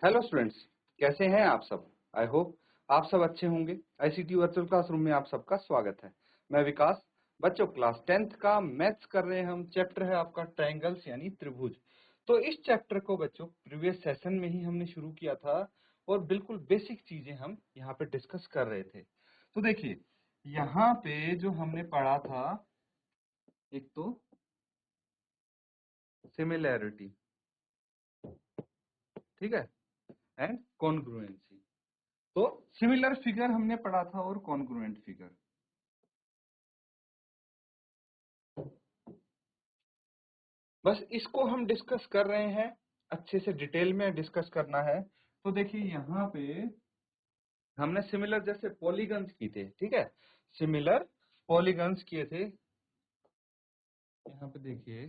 Hello students, कैसे हैं आप सब। आई होप आप सब अच्छे होंगे। आईसीटी वर्चुअल क्लासरूम में आप सबका स्वागत है। मैं विकास। बच्चों, क्लास 10th का मैथ्स कर रहे हैं हम। चैप्टर है आपका ट्रायंगल्स यानी त्रिभुज। तो इस चैप्टर को बच्चों प्रीवियस सेशन में ही हमने शुरू किया था और बिल्कुल बेसिक चीजें हम यहाँ पे डिस्कस कर रहे थे। तो देखिए, यहाँ पे जो हमने पढ़ा था, एक तो सिमिलैरिटी, ठीक है, एंड कॉन्ग्रुएंसी। तो सिमिलर फिगर हमने पढ़ा था और कॉन्ग्रुएंट फिगर। बस इसको हम डिस्कस कर रहे हैं, अच्छे से डिटेल में डिस्कस करना है। तो देखिए, यहाँ पे हमने सिमिलर जैसे पॉलीगन्स की थे, ठीक है, सिमिलर पॉलीगन्स किए थे। यहाँ पे देखिए,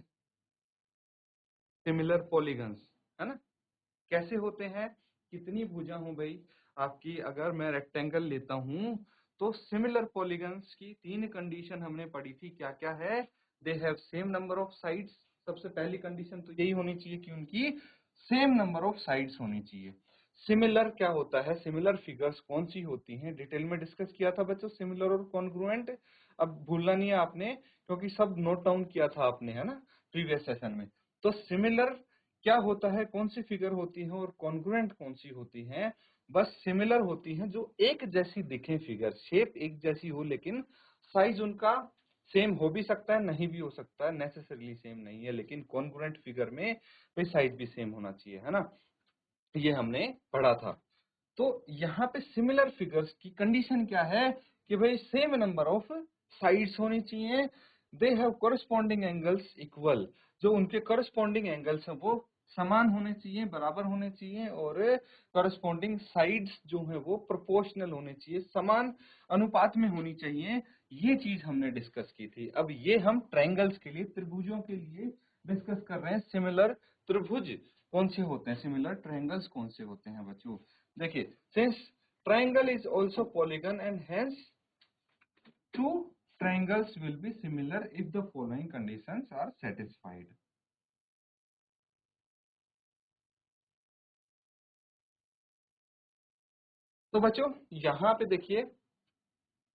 सिमिलर पॉलीगन्स है ना, कैसे होते हैं, कितनी भुजा हो भाई आपकी। अगर मैं रेक्टेंगल लेता हूं तो सिमिलर पॉलीगन्स की तीन कंडीशन हमने पढ़ी थी। क्या क्या है? They have same number of sides. सबसे पहली कंडीशन तो यही होनी चाहिए कि उनकी सेम नंबर ऑफ साइड्स होनी चाहिए। सिमिलर क्या होता है, सिमिलर फिगर्स कौन सी होती हैं, डिटेल में डिस्कस किया था बच्चों, सिमिलर और कॉन्ग्रुएंट। अब भूलना नहीं है आपने, क्योंकि सब नोट डाउन किया था आपने, है ना, प्रीवियस सेशन में। तो सिमिलर क्या होता है, कौन सी फिगर होती है, और कॉन्ग्रुएंट कौन सी होती है। बस सिमिलर होती हैं जो एक जैसी दिखे, फिगर शेप एक जैसी हो, लेकिन साइज उनका सेम हो भी सकता है, नहीं भी हो सकता है, नेसेसरीली सेम नहीं है। लेकिन कॉन्ग्रुएंट फिगर में भाई साइज भी सेम होना चाहिए, है ना, ये हमने पढ़ा था। तो यहाँ पे सिमिलर फिगर्स की कंडीशन क्या है कि भाई सेम नंबर ऑफ साइड्स होनी चाहिए। They have corresponding angles equal. जो उनके कोरस्पॉन्डिंग एंगल्स हैं वो समान होने चाहिए, बराबर होने चाहिए, और कोरस्पॉन्डिंग साइड्स जो है वो प्रोपोर्शनल होने चाहिए, समान अनुपात में होनी चाहिए। ये चीज हमने डिस्कस की थी। अब ये हम ट्रायंगल्स के लिए, त्रिभुजों के लिए डिस्कस कर रहे हैं। सिमिलर त्रिभुज कौन से होते हैं, सिमिलर ट्रायंगल्स कौन से होते हैं बच्चों। देखिए, since triangle is also polygon and hence two triangles will be similar if the following conditions are satisfied. तो बच्चों यहाँ पे देखिए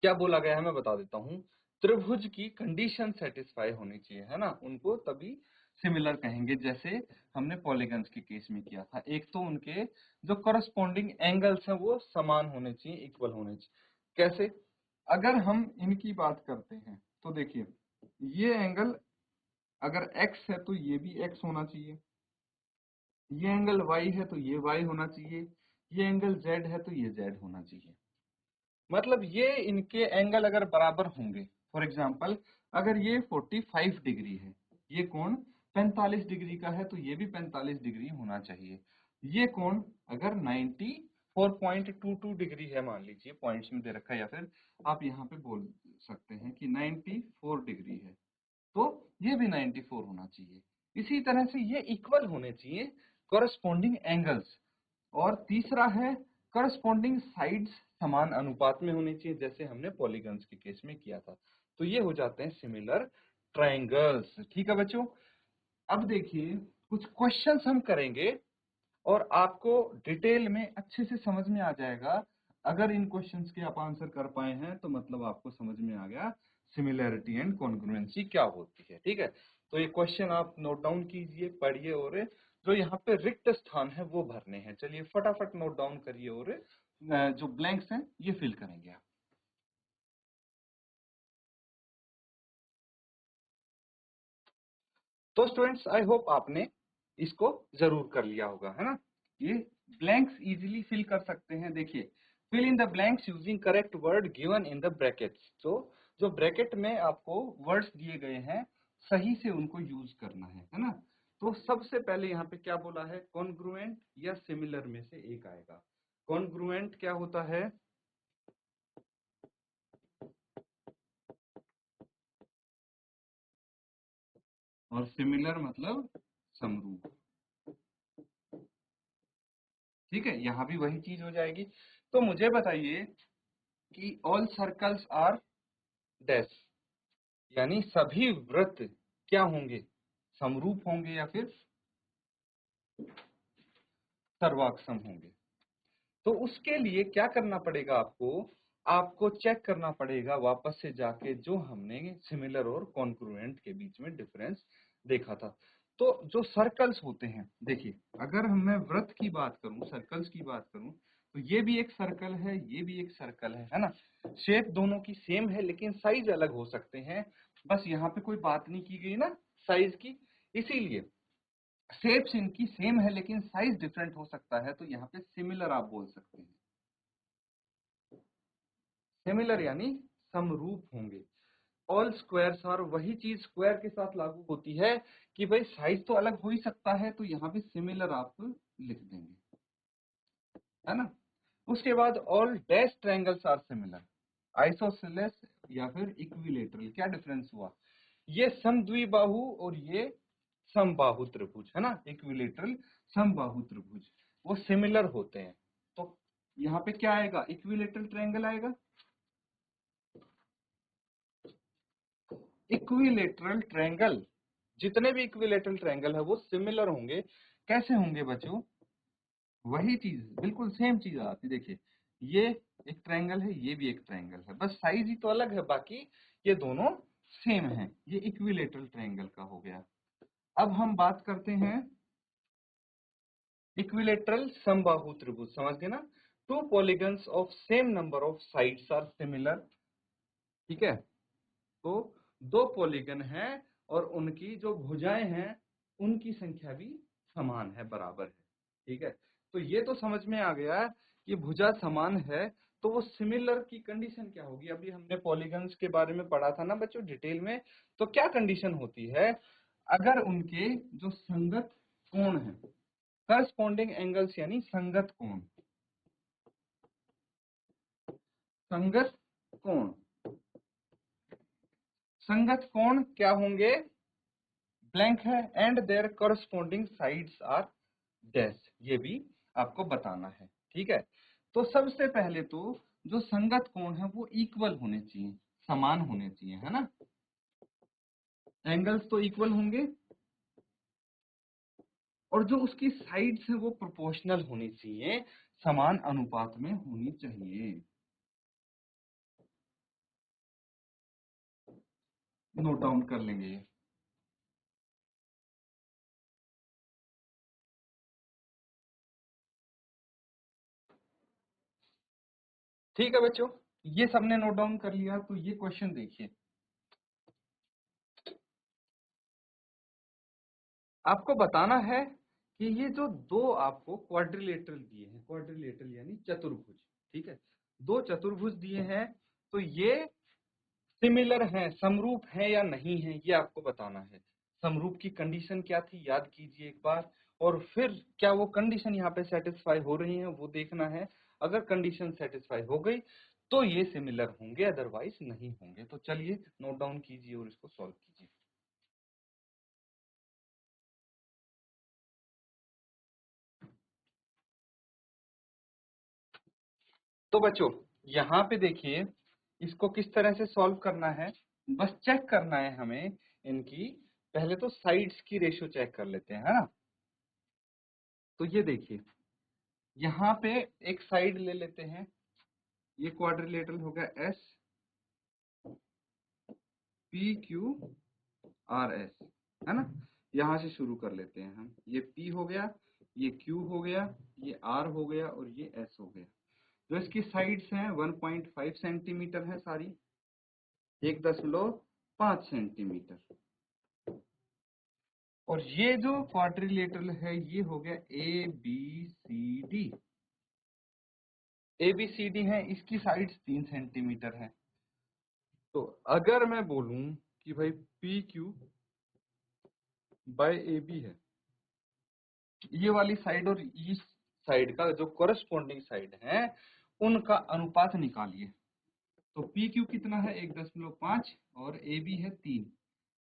क्या बोला गया है, मैं बता देता हूँ। त्रिभुज की कंडीशन सेटिस्फाई होनी चाहिए, है ना, उनको तभी सिमिलर कहेंगे। जैसे हमने पॉलीगन्स के केस में किया था, एक तो उनके जो करस्पॉन्डिंग एंगल्स हैं वो समान होने चाहिए, इक्वल होने चाहिए। कैसे? अगर हम इनकी बात करते हैं तो देखिए, ये एंगल अगर x है तो ये भी x होना चाहिए, ये एंगल y है तो ये y होना चाहिए, ये एंगल z है तो ये z होना चाहिए। मतलब ये इनके एंगल अगर बराबर होंगे, फॉर एग्जाम्पल अगर ये 45 डिग्री है, ये कोण 45 डिग्री का है, तो ये भी 45 डिग्री होना चाहिए। ये कोण अगर 94.22 डिग्री है, मान लीजिए पॉइंट्स में दे रखा है, या फिर आप यहाँ पे बोल सकते हैं कि 94 डिग्री है, तो ये भी 94 होना चाहिए। इसी तरह से ये इक्वल होने चाहिए कॉरस्पॉन्डिंग एंगल्स। और तीसरा है करस्पॉन्डिंग साइड्स समान अनुपात में होनी चाहिए, जैसे हमने पॉलीगन्स के केस में किया था। तो ये हो जाते हैं सिमिलर ट्रायंगल्स। ठीक है बच्चों, अब देखिए कुछ क्वेश्चंस हम करेंगे और आपको डिटेल में अच्छे से समझ में आ जाएगा। अगर इन क्वेश्चंस के आप आंसर कर पाए हैं तो मतलब आपको समझ में आ गया सिमिलैरिटी एंड कॉन्ग्रुएंसी क्या होती है। ठीक है, तो ये क्वेश्चन आप नोट डाउन कीजिए, पढ़िए, और जो यहाँ पे रिक्त स्थान है वो भरने हैं। चलिए फटाफट नोट डाउन करिए और जो ब्लैंक्स हैं ये फिल करेंगे आप। तो स्टूडेंट्स, आई होप आपने इसको जरूर कर लिया होगा, है ना। ये ब्लैंक्स इजीली फिल कर सकते हैं। देखिए, fill in the blanks using correct word given in the brackets. तो जो ब्रैकेट में आपको वर्ड्स दिए गए हैं, सही से उनको यूज करना है ना। तो सबसे पहले यहाँ पे क्या बोला है, कॉन्ग्रुएंट या सिमिलर में से एक आएगा। कॉन्ग्रुएंट क्या होता है, और सिमिलर मतलब समरूप। ठीक है, यहाँ भी वही चीज हो जाएगी। तो मुझे बताइए कि ऑल सर्कल्स आर डैश, यानी सभी वृत्त क्या होंगे, समरूप होंगे या फिर सर्वाक्षम होंगे। तो उसके लिए क्या करना पड़ेगा आपको चेक करना पड़ेगा वापस से जाके जो हमने सिमिलर और कॉन्ग्रुएंट के बीच में डिफरेंस देखा था। तो जो सर्कल्स होते हैं, देखिए अगर मैं वृत्त की बात करूं, सर्कल्स की बात करूं, तो ये भी एक सर्कल है, ये भी एक सर्कल है ना। शेप दोनों की सेम है लेकिन साइज अलग हो सकते हैं। बस यहाँ पे कोई बात नहीं की गई ना साइज की, इसीलिए शेप्स इनकी सेम है लेकिन साइज डिफरेंट हो सकता है, तो यहाँ पे सिमिलर आप बोल सकते हैं। सिमिलर यानी समरूप होंगे। ऑल स्क्वायर्स आर, वही चीज स्क्वायर के साथ लागू होती है कि भाई साइज तो अलग हो ही सकता है, तो यहाँ पे सिमिलर आप लिख देंगे, है ना। उसके बाद all dash triangles are similar, isosceles या फिर इक्विलेटरल। क्या डिफरेंस हुआ, ये समद्विबाहु और ये समबाहु त्रिभुज, है ना। इक्विलेटरल समबाहु त्रिभुज वो सिमिलर होते हैं। तो यहाँ पे क्या आएगा, इक्विलेटरल ट्रायंगल आएगा। इक्विलेटरल ट्रायंगल, जितने भी इक्विलेटरल ट्रायंगल है वो सिमिलर होंगे। कैसे होंगे बच्चों, वही चीज बिल्कुल सेम चीज आती। देखिए ये एक ट्रायंगल है, ये भी एक ट्रायंगल है, बस साइज ही तो अलग है, बाकी ये दोनों सेम है। ये इक्विलेटरल ट्रायंगल का हो गया। अब हम बात करते हैं इक्विलेटरल समबाहु त्रिभुज, समझ गए ना। Two polygons of same number of sides are similar, ठीक है। तो दो पॉलीगन हैं और उनकी जो भुजाएं हैं उनकी संख्या भी समान है, बराबर है, ठीक है। तो ये तो समझ में आ गया कि भुजा समान है, तो वो सिमिलर की कंडीशन क्या होगी। अभी हमने पॉलीगन्स के बारे में पढ़ा था ना बच्चों डिटेल में, तो क्या कंडीशन होती है, अगर उनके जो संगत कोण है, करस्पॉन्डिंग एंगल्स यानी संगत कोण, संगत कोण, संगत कोण क्या होंगे, ब्लैंक है, and their corresponding sides are dash, ये भी आपको बताना है, ठीक है। तो सबसे पहले तो जो संगत कोण है वो इक्वल होने चाहिए, समान होने चाहिए, है ना। एंगल्स तो इक्वल होंगे और जो उसकी साइड्स है वो प्रोपोर्शनल होनी चाहिए, समान अनुपात में होनी चाहिए। नोट डाउन कर लेंगे ये। ठीक है बच्चों, ये सबने नोट डाउन कर लिया, तो ये क्वेश्चन देखिए। आपको बताना है कि ये जो दो आपको क्वाड्रिलेटरल दिए हैं, क्वाड्रिलेटरल यानी चतुर्भुज, ठीक है, दो चतुर्भुज दिए हैं, तो ये सिमिलर हैं, समरूप हैं या नहीं है, ये आपको बताना है। समरूप की कंडीशन क्या थी याद कीजिए एक बार, और फिर क्या वो कंडीशन यहाँ पे सेटिस्फाई हो रही है वो देखना है। अगर कंडीशन सेटिस्फाई हो गई तो ये सिमिलर होंगे, अदरवाइज नहीं होंगे। तो चलिए नोट डाउन कीजिए और इसको सॉल्व कीजिए। तो बच्चों यहाँ पे देखिए, इसको किस तरह से सॉल्व करना है, बस चेक करना है हमें इनकी। पहले तो साइड्स की रेशियो चेक कर लेते हैं, है ना। तो ये देखिए यहाँ पे एक साइड ले लेते हैं, ये क्वाड्रिलेटरल हो गया S P Q R S, है ना। यहाँ से शुरू कर लेते हैं हम, ये P हो गया, ये Q हो गया, ये R हो गया और ये S हो गया। जो इसकी साइड्स हैं 1.5 सेंटीमीटर है सारी, 1.5 सेंटीमीटर। और ये जो क्वाड्रिलेटरल है ये हो गया ABCD, ABCD है, इसकी साइड्स 3 सेंटीमीटर है। तो अगर मैं बोलूं कि भाई PQ बाय AB है, ये वाली साइड और इस साइड का जो कोरस्पॉन्डिंग साइड है उनका अनुपात निकालिए। तो PQ कितना है 1.5 और AB है 3,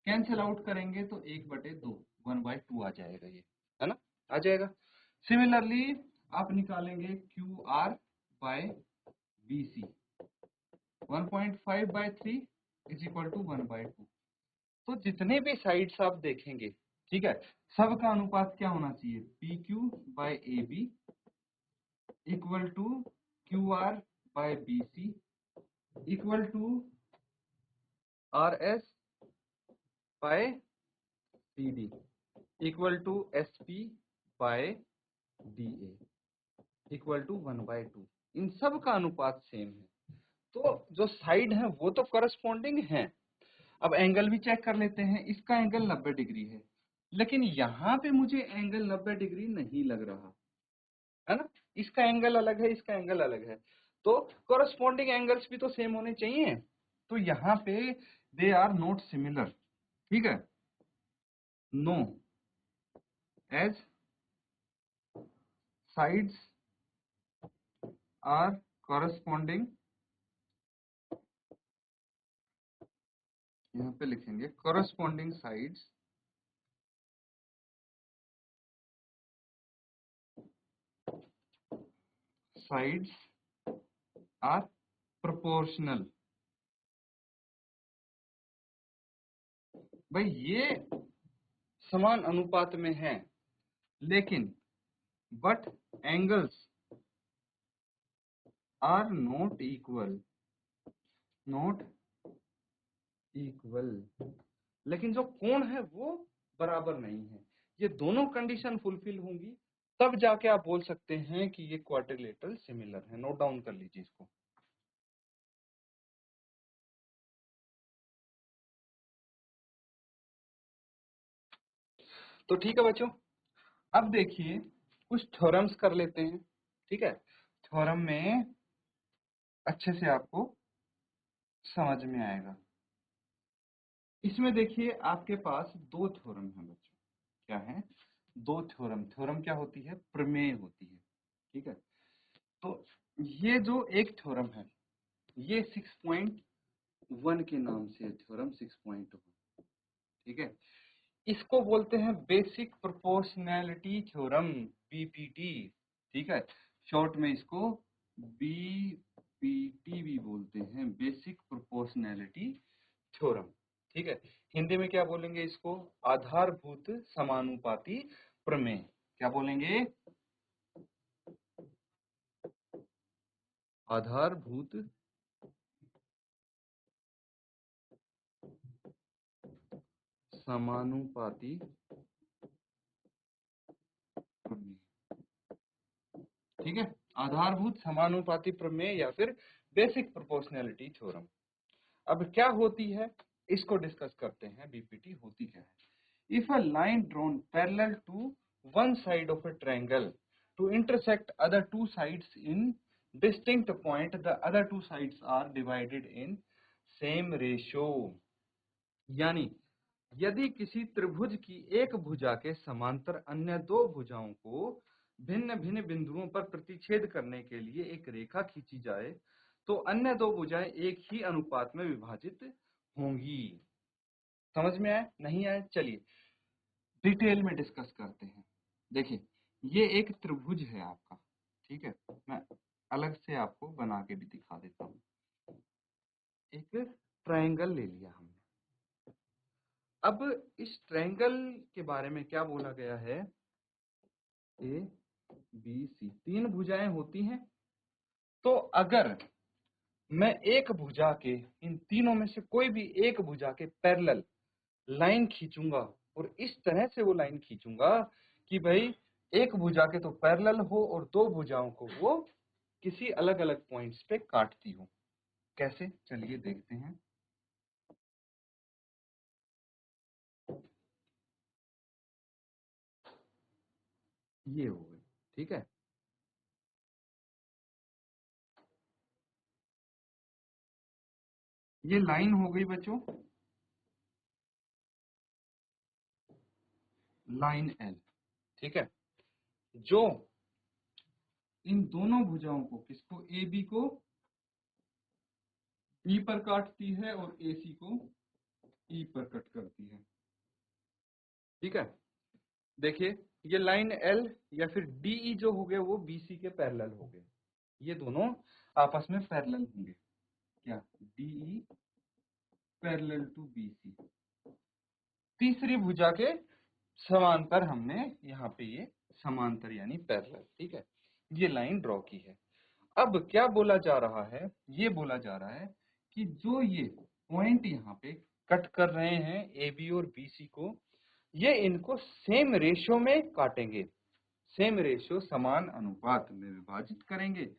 कैंसिल आउट करेंगे तो 1/2, 1/2 आ जाएगा ये, है ना, आ जाएगा। सिमिलरली आप निकालेंगे QR by BC, 1.5/3 is equal to 1/2। तो जितने भी साइड्स आप देखेंगे, ठीक है, सबका अनुपात क्या होना चाहिए, P Q by A B equal to Q R by B C equal to R S by C D equal to S P by D A equal to 1/2। इन सब का अनुपात सेम है, तो जो साइड है वो तो करस्पॉन्डिंग है। अब एंगल भी चेक कर लेते हैं, इसका एंगल 90 डिग्री है, लेकिन यहाँ पे मुझे एंगल 90 डिग्री नहीं लग रहा है ना, इसका एंगल अलग है, इसका एंगल अलग है, तो करस्पॉन्डिंग एंगल्स भी तो सेम होने चाहिए। तो यहाँ पे दे आर नॉट सिमिलर, ठीक है, no as sides are corresponding, यहाँ पे लिखेंगे corresponding sides are proportional। भाई ये समान अनुपात में है, लेकिन but angles are not equal, not equal, लेकिन जो कोण है वो बराबर नहीं है। ये दोनों कंडीशन फुलफिल होंगी तब जाके आप बोल सकते हैं कि ये क्वाड्रिलेटरल सिमिलर है। नोट डाउन कर लीजिए इसको। तो ठीक है बच्चों, अब देखिए कुछ थ्योरम्स कर लेते हैं, ठीक है, थ्योरम में अच्छे से आपको समझ में आएगा। इसमें देखिए आपके पास दो थ्योरम है बच्चों, क्या है, दो थ्योरम। थ्योरम क्या होती है, प्रमेय होती है, ठीक है। तो ये जो एक थ्योरम है ये 6.1 के नाम से थ्योरम 6.1, ठीक है, इसको बोलते हैं बेसिक प्रोपोर्शनैलिटी थ्योरम, बीपीटी, ठीक है, शॉर्ट में इसको बीपीटी भी बोलते हैं, बेसिक प्रोपोर्शनैलिटी थ्योरम, ठीक है। हिंदी में क्या बोलेंगे इसको, आधारभूत समानुपाती प्रमेय। क्या बोलेंगे, आधारभूत समानुपाती प्रमेय, ठीक है, आधारभूत समानुपाती प्रमेय या फिर बेसिक प्रोपोर्शनैलिटी थ्योरम। अब क्या होती है इसको डिस्कस करते हैं, बीपीटी होती क्या है। If a line drawn parallel to one side of a triangle to intersect other two sides in distinct point, the other two sides are divided in same ratio. यानी यदि किसी त्रिभुज की एक भुजा के समांतर अन्य दो भुजाओं को भिन्न भिन्न बिंदुओं पर प्रतिच्छेद करने के लिए एक रेखा खींची जाए तो अन्य दो भुजाएं एक ही अनुपात में विभाजित होंगी। समझ में आया, नहीं आया, चलिए डिटेल में डिस्कस करते हैं। देखिए ये एक त्रिभुज है आपका, ठीक है, मैं अलग से आपको बना के भी दिखा देता हूँ। एक ट्रायंगल ले लिया हमने, अब इस ट्रायंगल के बारे में क्या बोला गया है, ए बी सी तीन भुजाएं होती हैं। तो अगर मैं एक भुजा के, इन तीनों में से कोई भी एक भुजा के पैरेलल लाइन खींचूंगा और इस तरह से वो लाइन खींचूंगा कि भाई एक भुजा के तो पैरेलल हो और दो भुजाओं को वो किसी अलग अलग पॉइंट्स पे काटती हो। कैसे, चलिए देखते हैं। ये हो गई, ठीक है, ये लाइन हो गई बच्चों, लाइन एल, ठीक है, जो इन दोनों भुजाओं को, किसको, ए बी को बी पर काटती है और ए सी को ई पर कट करती है, ठीक है। देखिए ये लाइन एल या फिर डीई जो हो गए वो बीसी के पैरेलल हो गए, ये दोनों आपस में पैरेलल होंगे, क्या, डीई पैरेलल टू बीसी। तीसरी भुजा के समांतर हमने यहाँ पे ये समांतर यानी पैरेलल, ठीक है, ये लाइन ड्रॉ की है। अब क्या बोला जा रहा है, ये बोला जा रहा है कि जो ये पॉइंट यहाँ पे कट कर रहे हैं ए बी और बी सी को, ये इनको सेम रेशियो में काटेंगे, सेम रेशियो समान अनुपात में विभाजित करेंगे,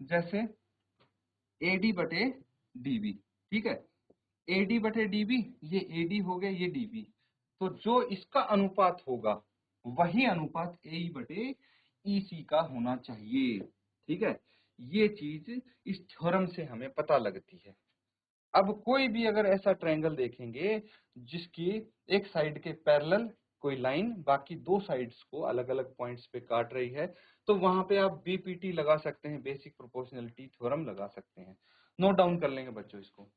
जैसे AD बटे DB, ठीक है, AD बटे DB, ये AD हो गया, ये DB, तो जो इसका अनुपात होगा वही अनुपात AE बटे EC का होना चाहिए, ठीक है। ये चीज इस थ्योरम से हमें पता लगती है। अब कोई भी अगर ऐसा ट्रायंगल देखेंगे जिसकी एक साइड के पैरेलल कोई लाइन बाकी दो साइड्स को अलग अलग पॉइंट्स पे काट रही है, तो वहां पे आप BPT लगा सकते हैं, बेसिक प्रोपोर्शनलिटी थ्योरम लगा सकते हैं। नोट डाउन कर लेंगे बच्चों इसको।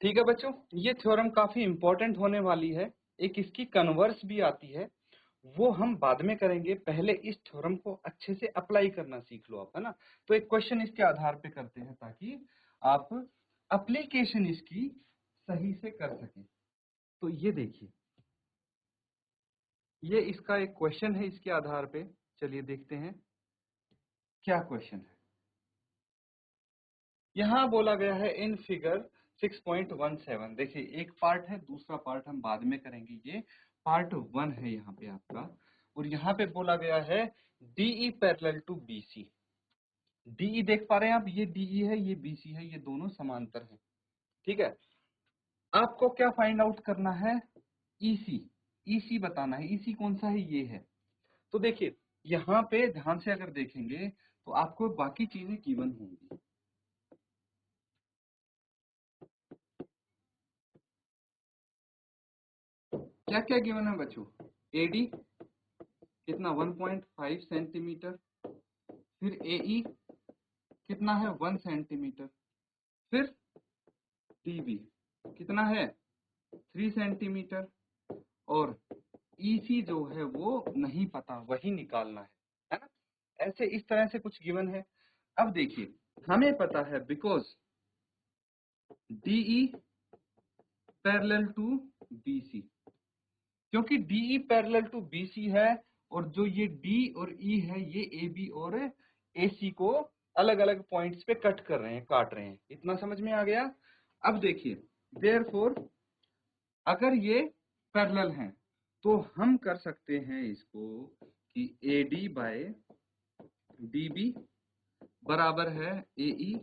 ठीक है बच्चों, ये थ्योरम काफी इंपॉर्टेंट होने वाली है। एक इसकी कन्वर्स भी आती है, वो हम बाद में करेंगे, पहले इस थ्योरम को अच्छे से अप्लाई करना सीख लो आप, है ना। तो एक क्वेश्चन इसके आधार पे करते हैं ताकि आप एप्लीकेशन इसकी सही से कर सकें। तो ये देखिए, ये इसका एक क्वेश्चन है इसके आधार पे। चलिए देखते हैं क्या क्वेश्चन है। यहाँ बोला गया है इन फिगर 6.17, देखिए एक पार्ट है, दूसरा पार्ट हम बाद में करेंगे, ये पार्ट 1 है यहाँ पे आपका। और यहाँ पे बोला गया है DE parallel to BC। DE देख पा रहे हैं आप, ये DE है, ये BC है, ये दोनों समांतर हैं, ठीक है। आपको क्या फाइंड आउट करना है, EC, EC बताना है। EC कौन सा है, ये है। तो देखिए यहाँ पे ध्यान से अगर देखेंगे तो आपको बाकी चीजें गिवन होंगी। क्या क्या गिवन है बच्चों, AD कितना 1.5 सेंटीमीटर, फिर AE कितना है 1 सेंटीमीटर, फिर DB कितना है 3 सेंटीमीटर, और EC जो है वो नहीं पता, वही निकालना है ना। ऐसे इस तरह से कुछ गिवन है। अब देखिए हमें पता है because DE parallel to BC, क्योंकि DE पैरेलल टू BC है, और जो ये D और E है ये AB और AC को अलग अलग पॉइंट्स पे कट कर रहे हैं, काट रहे हैं। इतना समझ में आ गया। अब देखिए देयरफॉर अगर ये पैरेलल हैं तो हम कर सकते हैं इसको कि AD बाय DB बराबर है AE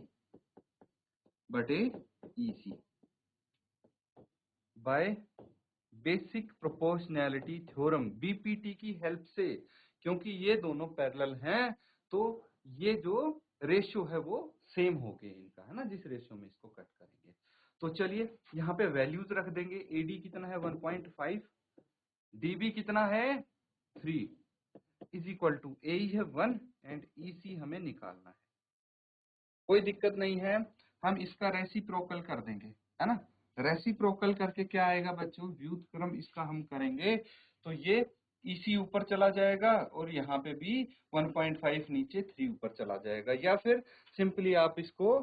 बटे EC by basic proportionality theorem, BPT की हेल्प से। क्योंकि ये दोनों पैरेलल हैं तो ये जो रेशियो है वो सेम हो गए इनका, है ना, जिस रेशियो में इसको कट करेंगे। तो चलिए यहाँ पे वैल्यूज रख देंगे। AD कितना है 1.5, DB कितना है 3, इज इक्वल टू AE है 1 एंड EC हमें निकालना है। कोई दिक्कत नहीं है, हम इसका रेसिप्रोकल कर देंगे, है ना। रेसिप्रोकल करके क्या आएगा बच्चों, व्युत्क्रम इसका हम करेंगे तो ये EC ऊपर चला जाएगा और यहाँ पे भी 1.5 नीचे 3 ऊपर चला जाएगा, या फिर सिंपली आप इसको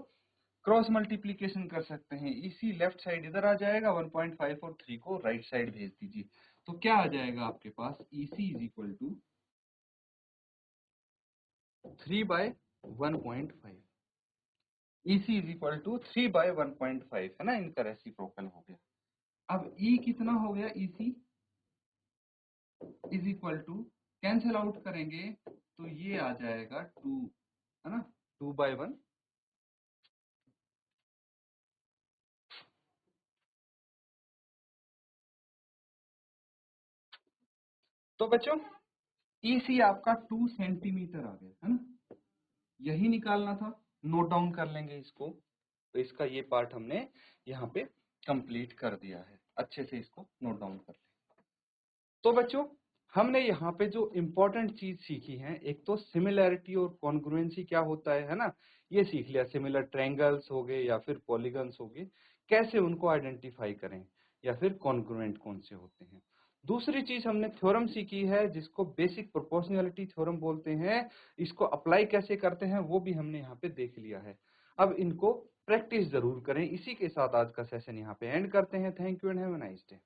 क्रॉस मल्टीप्लीकेशन कर सकते हैं। EC लेफ्ट साइड इधर आ जाएगा, 1.5 और 3 को राइट साइड भेज दीजिए, तो क्या आ जाएगा आपके पास, EC is equal to 3/1.5, EC is equal to 3/1.5, है ना, इनका रेसिप्रोकल हो गया। अब E कितना हो गया, EC is equal to, cancel out करेंगे तो ये आ जाएगा 2, है ना, 2/1। तो बच्चों EC आपका 2 सेंटीमीटर आ गया, है ना, यही निकालना था। नोट डाउन कर लेंगे इसको। तो इसका ये पार्ट हमने यहाँ पे कंप्लीट कर दिया है, अच्छे से इसको नोट डाउन कर लें। तो बच्चों हमने यहाँ पे जो इम्पोर्टेंट चीज सीखी है, एक तो सिमिलैरिटी और कॉन्ग्रुएंसी क्या होता है ना, ये सीख लिया। सिमिलर ट्रायंगल्स हो गए या फिर पॉलीगन्स हो गए, कैसे उनको आइडेंटिफाई करें, या फिर कॉन्ग्रुएंट कौन से होते हैं। दूसरी चीज हमने थ्योरम सीखी है जिसको बेसिक प्रोपोर्शनैलिटी थ्योरम बोलते हैं। इसको अप्लाई कैसे करते हैं वो भी हमने यहाँ पे देख लिया है। अब इनको प्रैक्टिस जरूर करें। इसी के साथ आज का सेशन यहाँ पे एंड करते हैं। Thank you and have a nice day.